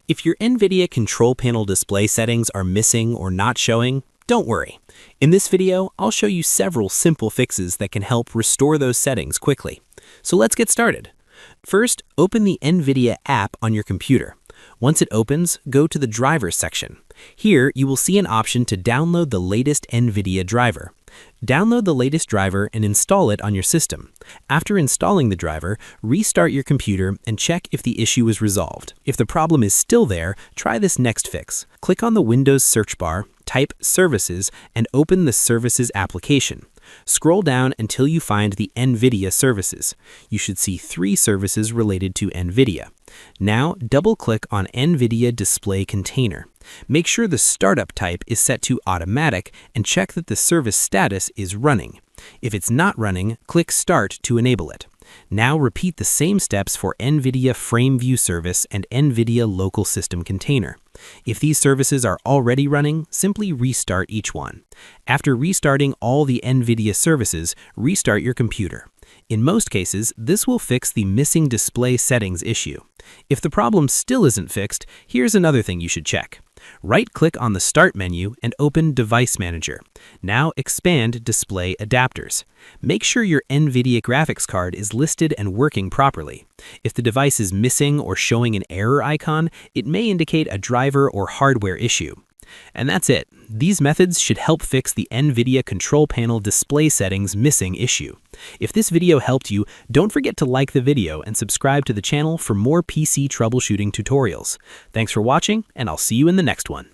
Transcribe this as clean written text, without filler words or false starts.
If your NVIDIA Control Panel display settings are missing or not showing, don't worry. In this video, I'll show you several simple fixes that can help restore those settings quickly. So let's get started. First, open the NVIDIA app on your computer. Once it opens, go to the Drivers section. Here, you will see an option to download the latest NVIDIA driver. Download the latest driver and install it on your system. After installing the driver, restart your computer and check if the issue is resolved. If the problem is still there, try this next fix. Click on the Windows search bar, type Services, and open the Services application. Scroll down until you find the NVIDIA services. You should see 3 services related to NVIDIA. Now, double-click on NVIDIA Display Container. Make sure the startup type is set to automatic and check that the service status is running. If it's not running, click Start to enable it. Now repeat the same steps for NVIDIA Frame View Service and NVIDIA Local System Container. If these services are already running, simply restart each one. After restarting all the NVIDIA services, restart your computer. In most cases, this will fix the missing display settings issue. If the problem still isn't fixed, here's another thing you should check. Right-click on the Start menu and open Device Manager. Now expand Display Adapters. Make sure your NVIDIA graphics card is listed and working properly. If the device is missing or showing an error icon, it may indicate a driver or hardware issue. And that's it. These methods should help fix the NVIDIA Control Panel display settings missing issue. If this video helped you, don't forget to like the video and subscribe to the channel for more PC troubleshooting tutorials. Thanks for watching, and I'll see you in the next one.